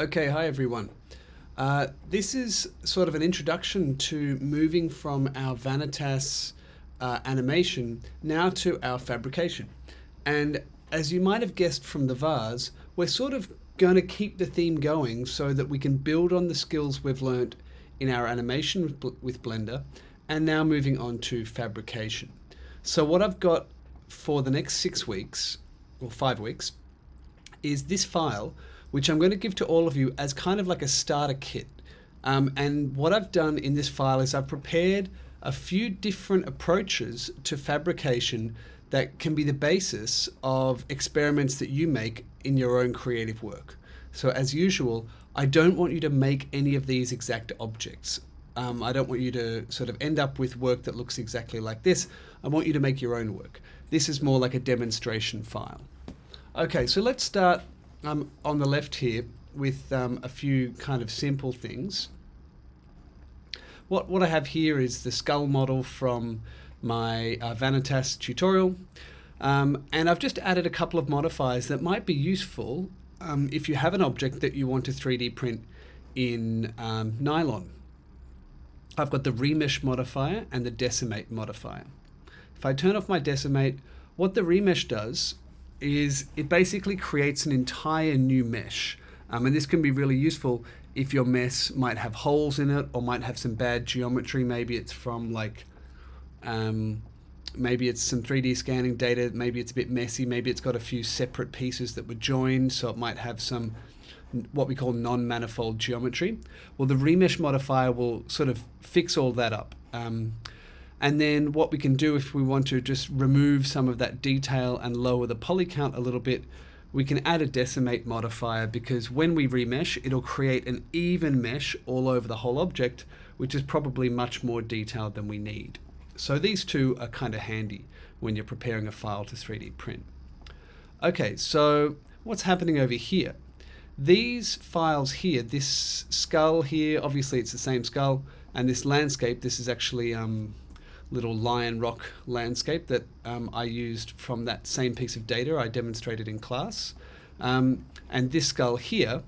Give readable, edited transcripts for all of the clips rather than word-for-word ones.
Okay, hi everyone. This is sort of an introduction to moving from our Vanitas animation now to our fabrication. And as you might have guessed from the vase, we're sort of going to keep the theme going so that we can build on the skills we've learnt in our animation with Blender and now moving on to fabrication. So what I've got for the next 6 weeks, or 5 weeks, is this file, which I'm going to give to all of you as kind of like a starter kit. And what I've done in this file is I've prepared a few different approaches to fabrication that can be the basis of experiments that you make in your own creative work. So as usual, I don't want you to make any of these exact objects. I don't want you to sort of end up with work that looks exactly like this. I want you to make your own work. This is more like a demonstration file. Okay, so let's start on the left here with a few kind of simple things. What I have here is the skull model from my Vanitas tutorial, and I've just added a couple of modifiers that might be useful if you have an object that you want to 3D print in nylon. I've got the remesh modifier and the decimate modifier. If I turn off my decimate, what the remesh does is it basically creates an entire new mesh. And this can be really useful if your mesh might have holes in it or might have some bad geometry. Maybe it's from like, maybe it's some 3D scanning data, maybe it's a bit messy, maybe it's got a few separate pieces that were joined, so it might have some what we call non-manifold geometry. Well, the remesh modifier will sort of fix all that up. And then what we can do if we want to just remove some of that detail and lower the poly count a little bit, we can add a decimate modifier, because when we remesh, it'll create an even mesh all over the whole object, which is probably much more detailed than we need. So these two are kind of handy when you're preparing a file to 3D print. Okay, so what's happening over here? These files here, this skull here, obviously it's the same skull, and this landscape, this is actually little lion rock landscape that I used from that same piece of data I demonstrated in class. And this skull here,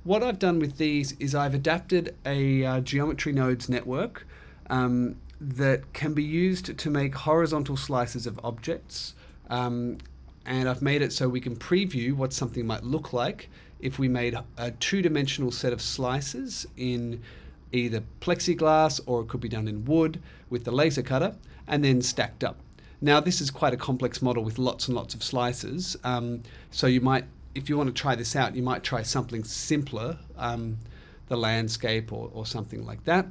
what I've done with these is I've adapted a geometry nodes network that can be used to make horizontal slices of objects. And I've made it so we can preview what something might look like if we made a two-dimensional set of slices in either plexiglass, or it could be done in wood with the laser cutter and then stacked up. Now this is quite a complex model with lots and lots of slices, so you might, if you want to try this out, you might try something simpler, the landscape or something like that,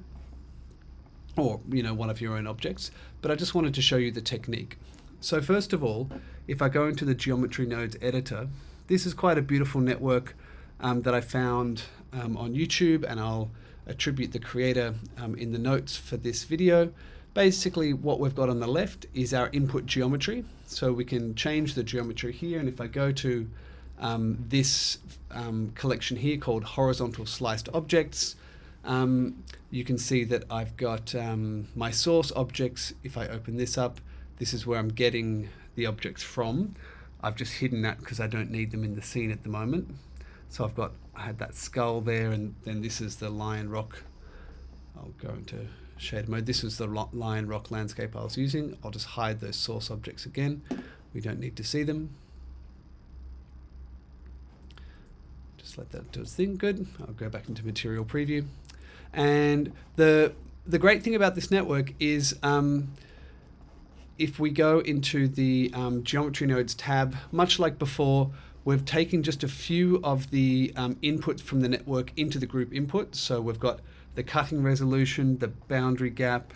or one of your own objects. But I just wanted to show you the technique. So first of all, if I go into the geometry nodes editor, this is quite a beautiful network that I found on YouTube, and I'll attribute the creator in the notes for this video. Basically what we've got on the left is our input geometry, so we can change the geometry here, and if I go to this collection here called horizontal sliced objects, you can see that I've got my source objects. If I open this up, this is where I'm getting the objects from. I've just hidden that because I don't need them in the scene at the moment. So I had that skull there, and then this is the lion rock. I'll go into shade mode. This was the lion rock landscape I was using. I'll just hide those source objects again. We don't need to see them. Just let that do its thing. Good. I'll go back into material preview. And the great thing about this network is if we go into the geometry nodes tab, much like before, we've taken just a few of the inputs from the network into the group input. So we've got the cutting resolution, the boundary gap,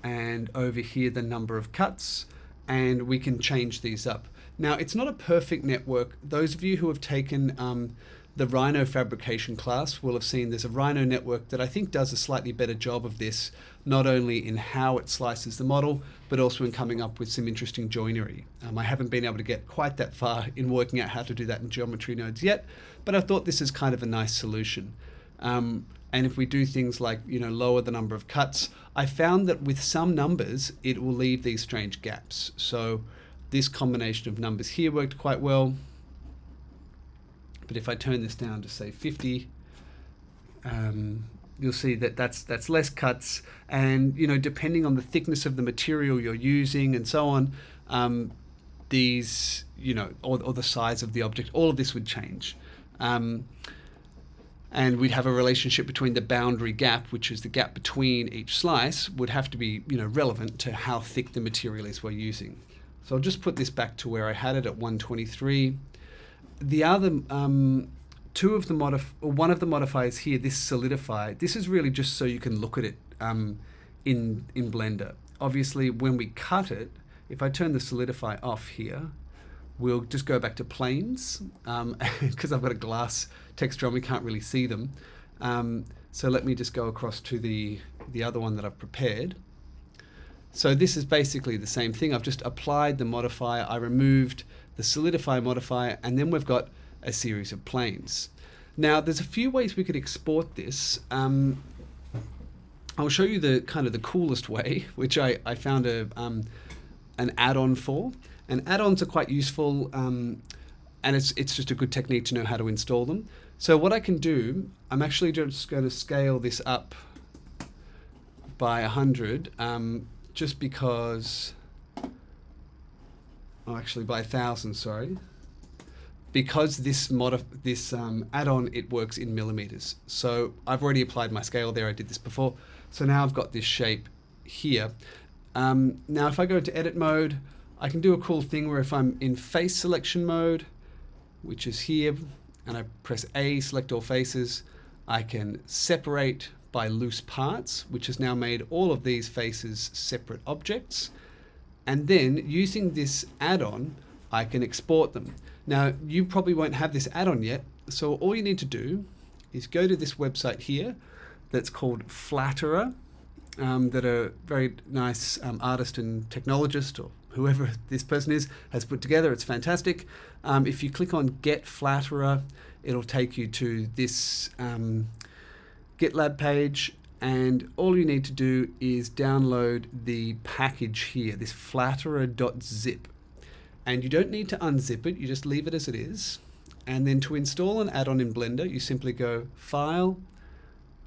and over here the number of cuts, and we can change these up. Now it's not a perfect network. Those of you who have taken the Rhino fabrication class will have seen there's a Rhino network that I think does a slightly better job of this, not only in how it slices the model, but also in coming up with some interesting joinery. I haven't been able to get quite that far in working out how to do that in geometry nodes yet, but I thought this is kind of a nice solution. And if we do things like lower the number of cuts, I found that with some numbers it will leave these strange gaps. So this combination of numbers here worked quite well. But if I turn this down to say 50, you'll see that that's less cuts, and depending on the thickness of the material you're using and so on, these or the size of the object, all of this would change. And we'd have a relationship between the boundary gap, which is the gap between each slice, would have to be relevant to how thick the material is we're using. So I'll just put this back to where I had it at 123. The other one of the modifiers here, this solidify, this is really just so you can look at it in Blender. Obviously, when we cut it, if I turn the solidify off here, we'll just go back to planes, because I've got a glass texture on, we can't really see them. So let me just go across to the other one that I've prepared. So this is basically the same thing. I've just applied the modifier, I removed the solidify modifier, and then we've got a series of planes. Now there's a few ways we could export this. I'll show you the the coolest way, which I found an add-on for. And add-ons are quite useful, and it's just a good technique to know how to install them. So what I can do, I'm actually just going to scale this up by 100, just because, actually by 1,000, sorry. Because this add-on, it works in millimeters. So I've already applied my scale there, I did this before. So now I've got this shape here. Now if I go to edit mode, I can do a cool thing where if I'm in face selection mode, which is here, and I press A, select all faces, I can separate by loose parts, which has now made all of these faces separate objects. And then using this add-on, I can export them. Now, you probably won't have this add-on yet, so all you need to do is go to this website here that's called Flatterer, that a very nice artist and technologist, or whoever this person is, has put together. It's fantastic. If you click on Get Flatterer, it'll take you to this GitLab page, and all you need to do is download the package here, this flatterer.zip. And you don't need to unzip it, you just leave it as it is. And then to install an add-on in Blender, you simply go File,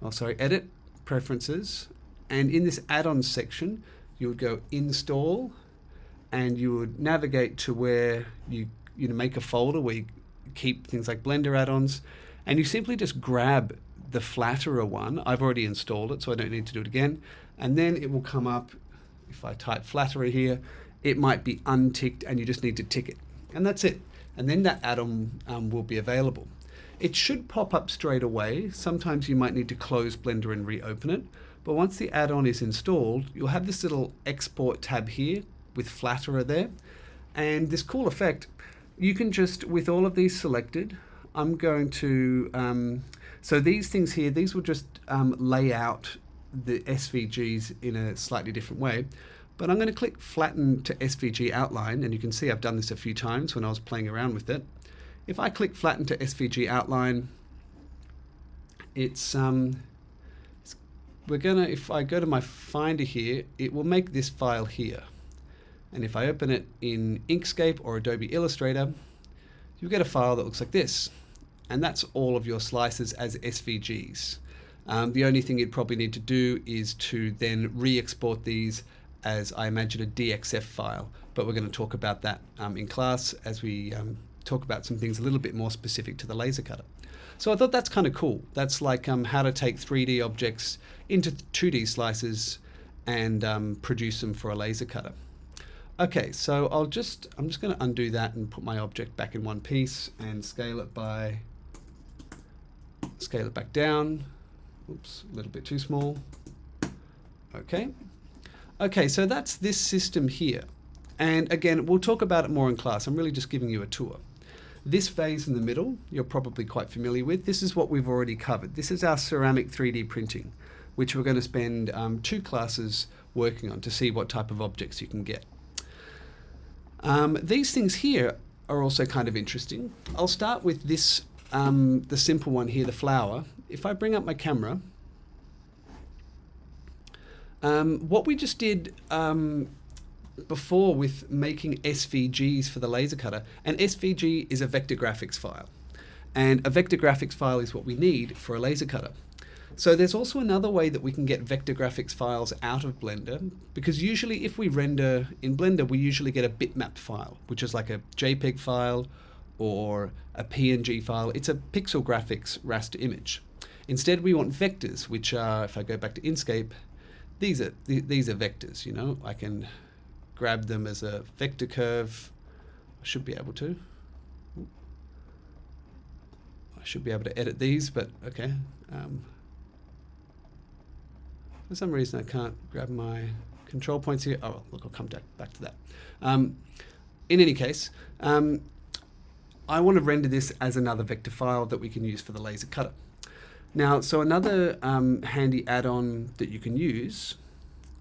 Edit, Preferences, and in this add-on section, you would go Install, and you would navigate to where you make a folder where you keep things like Blender add-ons, and you simply just grab the Flatterer one. I've already installed it, so I don't need to do it again. And then it will come up, if I type Flatterer here, it might be unticked, and you just need to tick it. And that's it. And then that add-on will be available. It should pop up straight away. Sometimes you might need to close Blender and reopen it. But once the add-on is installed, you'll have this little export tab here with Flatterer there. And this cool effect, you can just, with all of these selected, I'm going to, so these things here, these will just lay out the SVGs in a slightly different way. But I'm going to click Flatten to SVG Outline, and you can see I've done this a few times when I was playing around with it. If I click Flatten to SVG Outline, it's if I go to my Finder here, it will make this file here. And if I open it in Inkscape or Adobe Illustrator, you'll get a file that looks like this. And that's all of your slices as SVGs. The only thing you'd probably need to do is to then re-export these as, I imagine, a DXF file. But we're going to talk about that in class as we talk about some things a little bit more specific to the laser cutter. So I thought that's kind of cool. That's like how to take 3D objects into 2D slices and produce them for a laser cutter. Okay, so I'm just going to undo that and put my object back in one piece and scale it back down. Oops, a little bit too small. Okay, so that's this system here. And again, we'll talk about it more in class. I'm really just giving you a tour. This phase in the middle, you're probably quite familiar with. This is what we've already covered. This is our ceramic 3D printing, which we're going to spend 2 classes working on to see what type of objects you can get. These things here are also kind of interesting. I'll start with this, the simple one here, the flower. If I bring up my camera, what we just did before with making SVGs for the laser cutter, and SVG is a vector graphics file. And a vector graphics file is what we need for a laser cutter. So there's also another way that we can get vector graphics files out of Blender, because usually if we render in Blender, we usually get a bitmap file, which is like a JPEG file or a PNG file. It's a pixel graphics raster image. Instead, we want vectors, which are, if I go back to Inkscape, these are vectors, you know. I can grab them as a vector curve. I should be able to. I should be able to edit these, but okay. For some reason, I can't grab my control points here. Oh, look, I'll come back to that. In any case, I want to render this as another vector file that we can use for the laser cutter. Now, so another handy add-on that you can use,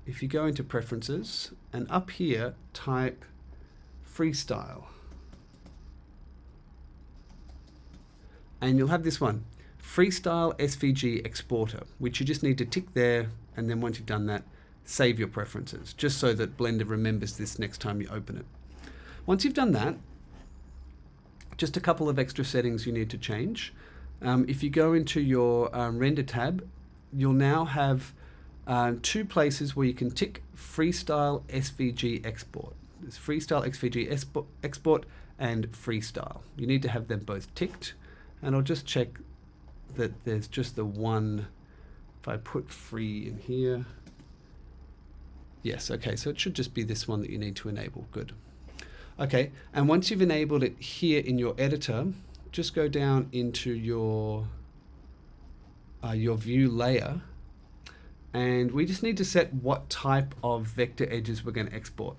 if you go into Preferences, and up here, type Freestyle. And you'll have this one, Freestyle SVG Exporter, which you just need to tick there, and then once you've done that, save your preferences, just so that Blender remembers this next time you open it. Once you've done that, just a couple of extra settings you need to change. If you go into your Render tab, you'll now have two places where you can tick Freestyle SVG Export. There's Freestyle SVG Export and Freestyle. You need to have them both ticked. And I'll just check that there's just the one. If I put free in here. Yes, okay, so it should just be this one that you need to enable. Good. Okay, and once you've enabled it here in your editor, just go down into your view layer, and we just need to set what type of vector edges we're going to export.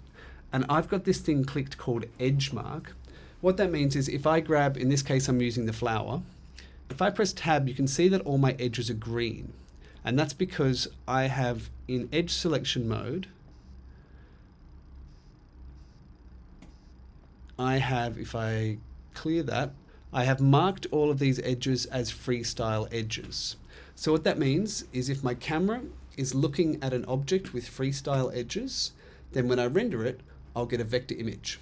And I've got this thing clicked called edge mark. What that means is if I grab, in this case I'm using the flower, if I press tab, you can see that all my edges are green. And that's because I have, in edge selection mode, I have, if I clear that, I have marked all of these edges as freestyle edges. So what that means is if my camera is looking at an object with freestyle edges, then when I render it, I'll get a vector image.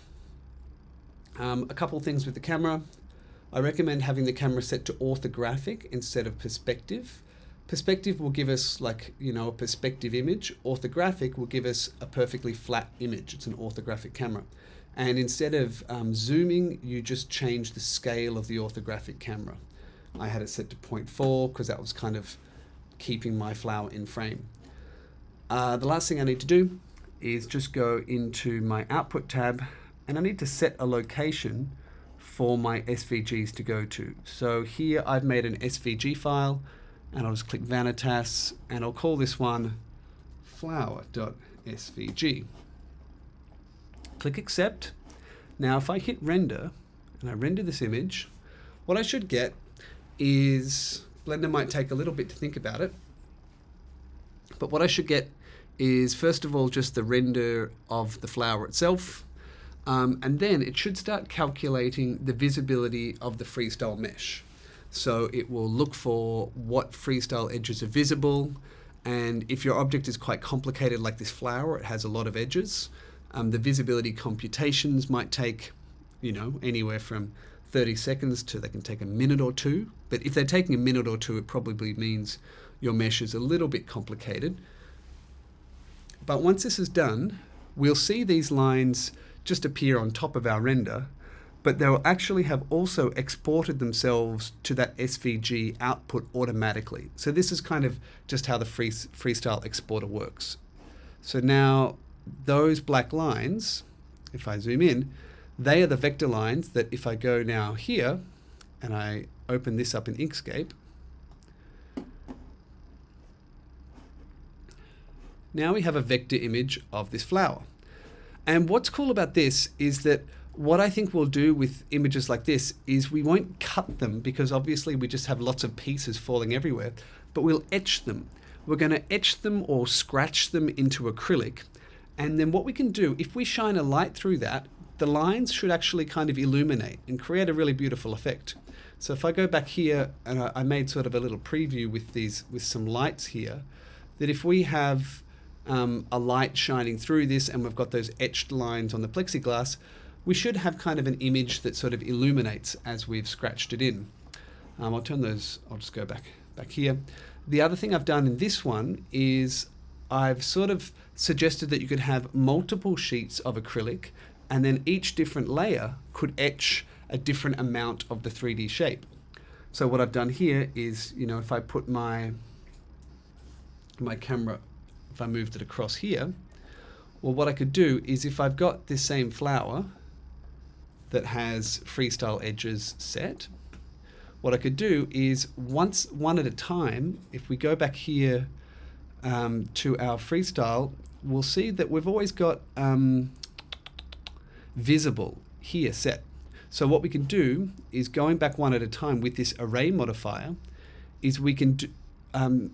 A couple things with the camera. I recommend having the camera set to orthographic instead of perspective. Perspective will give us, like, you know, a perspective image. Orthographic will give us a perfectly flat image. It's an orthographic camera. And instead of zooming, you just change the scale of the orthographic camera. I had it set to 0.4 because that was kind of keeping my flower in frame. The last thing I need to do is just go into my output tab, and I need to set a location for my SVGs to go to. So here I've made an SVG file, and I'll just click Vanitas, and I'll call this one flower.svg. Click accept. Now if I hit render, and I render this image, what I should get is, Blender might take a little bit to think about it, but what I should get is, first of all, just the render of the flower itself, and then it should start calculating the visibility of the freestyle mesh. So it will look for what freestyle edges are visible, and if your object is quite complicated like this flower, it has a lot of edges, the visibility computations might take, you know, anywhere from 30 seconds to, they can take a minute or two. But if they're taking a minute or two, it probably means your mesh is a little bit complicated. But once this is done, we'll see these lines just appear on top of our render, but they'll actually have also exported themselves to that SVG output automatically. So this is kind of just how the freestyle exporter works. So now those black lines, if I zoom in, they are the vector lines that if I go now here and I open this up in Inkscape, now we have a vector image of this flower. And what's cool about this is that what I think we'll do with images like this is we won't cut them, because obviously we just have lots of pieces falling everywhere, but we'll etch them. We're going to etch them or scratch them into acrylic. And then what we can do, if we shine a light through that, the lines should actually kind of illuminate and create a really beautiful effect. So if I go back here, and I made sort of a little preview with some lights here, that if we have a light shining through this and we've got those etched lines on the plexiglass, we should have kind of an image that sort of illuminates as we've scratched it in. I'll turn those, I'll just go back here. The other thing I've done in this one is I've sort of suggested that you could have multiple sheets of acrylic, and then each different layer could etch a different amount of the 3D shape. So what I've done here is, you know, if I put my camera, if I moved it across here, well, what I could do is if I've got this same flower that has freestyle edges set, what I could do is one at a time, if we go back here to our freestyle, we'll see that we've always got visible here set. So what we can do is, going back one at a time with this array modifier, is we can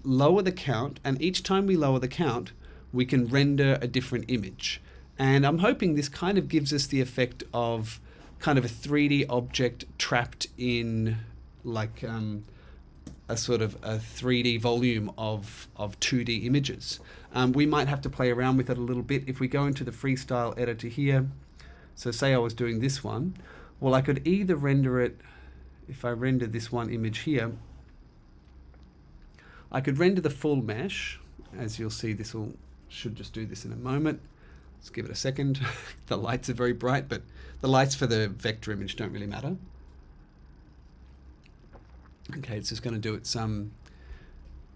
lower the count, and each time we lower the count, we can render a different image. And I'm hoping this kind of gives us the effect of kind of a 3D object trapped in like a sort of a 3D volume of 2D images. We might have to play around with it a little bit. If we go into the freestyle editor here, so say I was doing this one, well, I could either render it, if I render this one image here, I could render the full mesh. As you'll see, should just do this in a moment. Let's give it a second. The lights are very bright, but the lights for the vector image don't really matter. Okay, it's just going to do its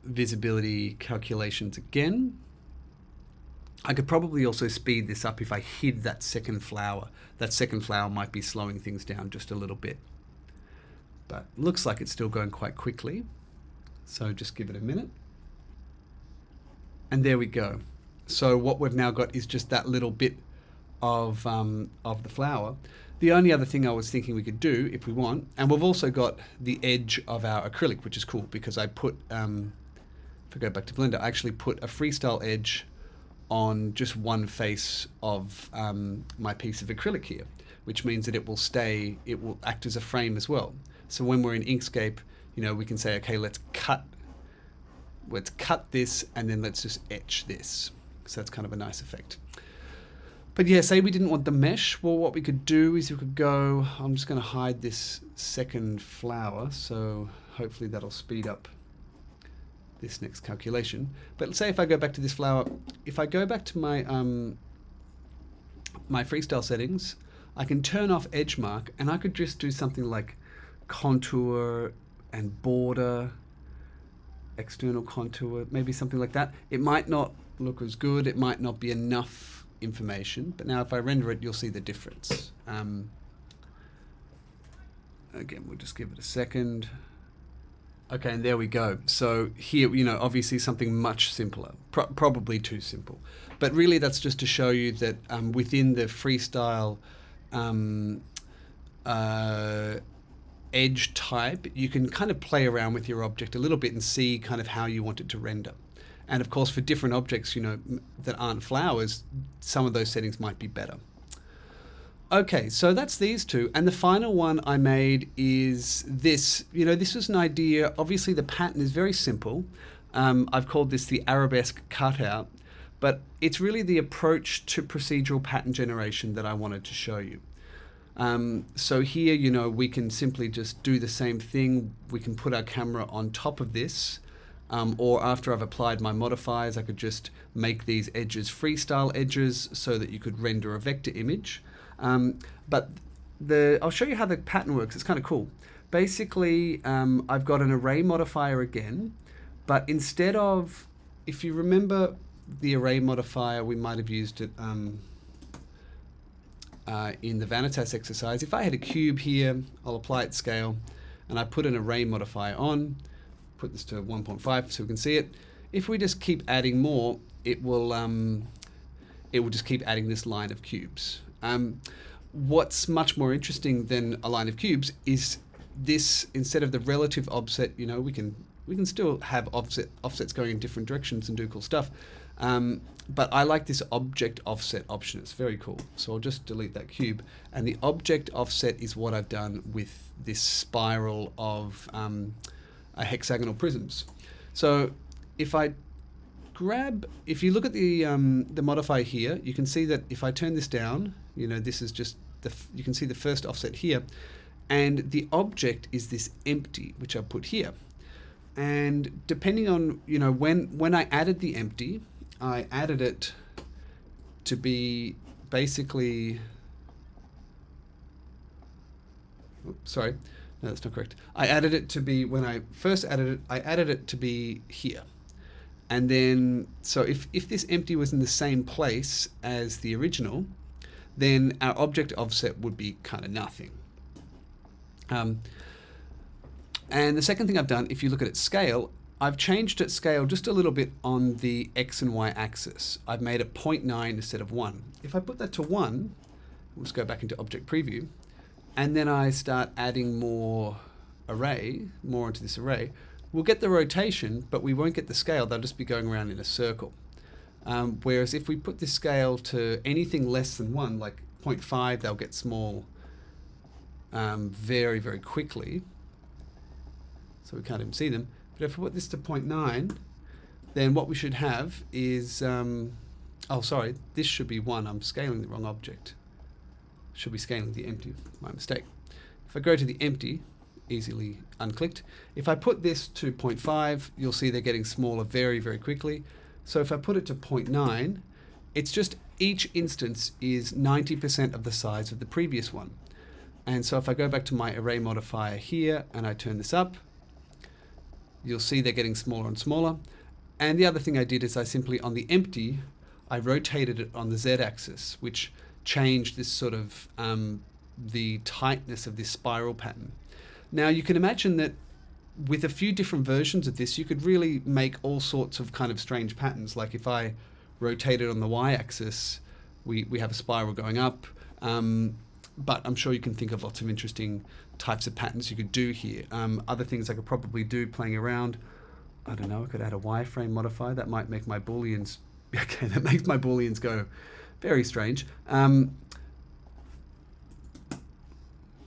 visibility calculations again. I could probably also speed this up if I hid that second flower. That second flower might be slowing things down just a little bit. But looks like it's still going quite quickly. So just give it a minute. And there we go. So what we've now got is just that little bit of the flower. The only other thing I was thinking we could do, if we want, and we've also got the edge of our acrylic, which is cool because I put, if I go back to Blender, I actually put a freestyle edge on just one face of my piece of acrylic here, which means that it will act as a frame as well. So when we're in Inkscape, you know, we can say, okay, let's cut this, and then let's just etch this. So that's kind of a nice effect. But yeah, say we didn't want the mesh. Well, what we could do is we could go, I'm just going to hide this second flower, so hopefully that'll speed up this next calculation. But let's say if I go back to this flower, if I go back to my my freestyle settings, I can turn off edge mark, and I could just do something like contour and border, external contour, maybe something like that. It might not look as good, it might not be enough information, but now if I render it, you'll see the difference. Again, we'll just give it a second. Okay, and there we go. So here, you know, obviously something much simpler, probably too simple, but really that's just to show you that within the freestyle edge type, you can kind of play around with your object a little bit and see kind of how you want it to render. And of course, for different objects, you know, that aren't flowers, some of those settings might be better. Okay, so that's these two. And the final one I made is this. You know, this was an idea. Obviously, the pattern is very simple. I've called this the arabesque cutout, but it's really the approach to procedural pattern generation that I wanted to show you. So here, you know, we can simply just do the same thing. We can put our camera on top of this. Or after I've applied my modifiers, I could just make these edges freestyle edges so that you could render a vector image. But I'll show you how the pattern works. It's kind of cool. Basically, I've got an array modifier again, but instead of, if you remember the array modifier, we might have used it in the Vanitas exercise. If I had a cube here, I'll apply its scale, and I put an array modifier on. Put this to 1.5 so we can see it. If we just keep adding more, it will just keep adding this line of cubes. What's much more interesting than a line of cubes is this, instead of the relative offset, you know, we can still have offsets going in different directions and do cool stuff. But I like this object offset option. It's very cool. So I'll just delete that cube. And the object offset is what I've done with this spiral of hexagonal prisms. So if I if you look at the modifier here, you can see that if I turn this down, you know, this is just you can see the first offset here, And the object is this empty, which I put here. And depending on, when I added the empty, I added it to be basically, sorry, no, that's not correct. I added it to be, when I first added it, I added it to be here. And then, so if this empty was in the same place as the original, then our object offset would be kind of nothing. And the second thing I've done, if you look at its scale, I've changed its scale just a little bit on the X and Y axis. I've made it 0.9 instead of 1. If I put that to 1, let's go back into Object Preview, and then I start adding more into this array, we'll get the rotation, but we won't get the scale. They'll just be going around in a circle. Whereas if we put this scale to anything less than 1, like 0.5, they'll get small very, very quickly. So we can't even see them. But if we put this to 0.9, then what we should have is, oh, sorry, this should be 1. I'm scaling the wrong object. Should be scaling the empty, my mistake. If I go to the empty, easily unclicked. If I put this to 0.5, you'll see they're getting smaller very, very quickly. So if I put it to 0.9, it's just each instance is 90% of the size of the previous one. And so if I go back to my array modifier here and I turn this up, you'll see they're getting smaller and smaller. And the other thing I did is I simply, on the empty, I rotated it on the Z-axis, which changed this sort of, the tightness of this spiral pattern. Now you can imagine that with a few different versions of this, you could really make all sorts of kind of strange patterns. Like if I rotate it on the Y-axis, we have a spiral going up. But I'm sure you can think of lots of interesting types of patterns you could do here. Other things I could probably do playing around, I don't know, I could add a wireframe modifier. That might make my Booleans, okay, that makes my Booleans go very strange.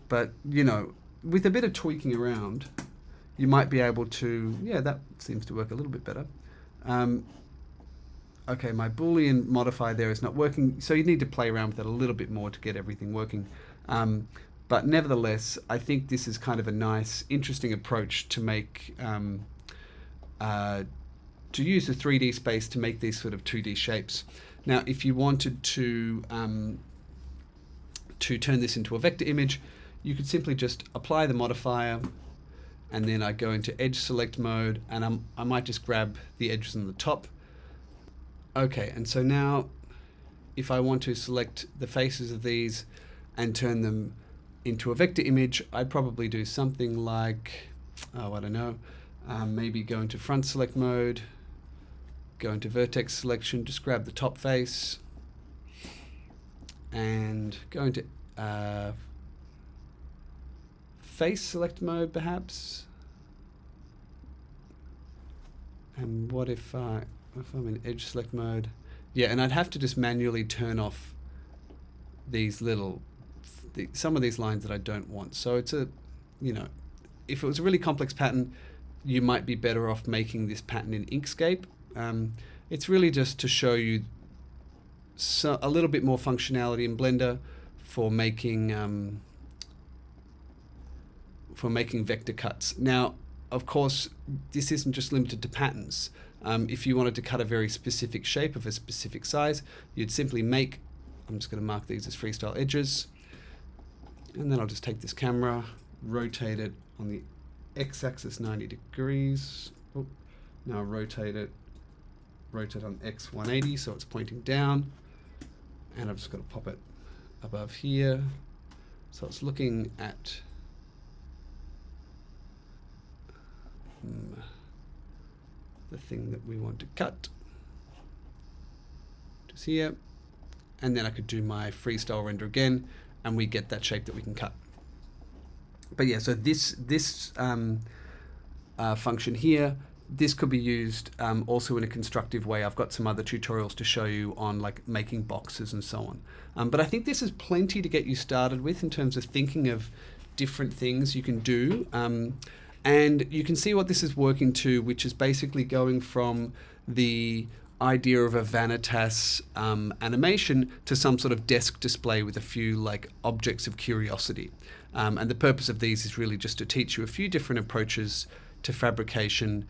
But, with a bit of tweaking around, you might be able to, yeah, that seems to work a little bit better. Okay, my Boolean modifier there is not working, so you need to play around with it a little bit more to get everything working. But nevertheless, I think this is kind of a nice, interesting approach to make, to use the 3D space to make these sort of 2D shapes. Now, if you wanted to turn this into a vector image, you could simply just apply the modifier, and then I go into edge select mode, and I might just grab the edges on the top. Okay, and so now if I want to select the faces of these and turn them into a vector image, I'd probably do something like, oh, I don't know, maybe go into front select mode, go into vertex selection, just grab the top face, and go into face select mode perhaps. And what if I'm in edge select mode? Yeah, and I'd have to just manually turn off these some of these lines that I don't want. So it's a, if it was a really complex pattern, you might be better off making this pattern in Inkscape. It's really just to show you a little bit more functionality in Blender for making vector cuts. Now, of course, this isn't just limited to patterns. If you wanted to cut a very specific shape of a specific size, you'd simply I'm just going to mark these as freestyle edges, and then I'll just take this camera, rotate it on the x-axis 90 degrees. Oh, now rotate on x 180 so it's pointing down, and I've just got to pop it above here so it's looking at the thing that we want to cut, just here, and then I could do my freestyle render again, and we get that shape that we can cut. But yeah, so this function here, this could be used also in a constructive way. I've got some other tutorials to show you on like making boxes and so on. But I think this is plenty to get you started with in terms of thinking of different things you can do. And you can see what this is working to, which is basically going from the idea of a Vanitas animation to some sort of desk display with a few like objects of curiosity. And the purpose of these is really just to teach you a few different approaches to fabrication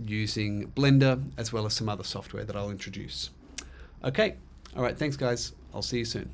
using Blender, as well as some other software that I'll introduce. Okay, all right, thanks guys. I'll see you soon.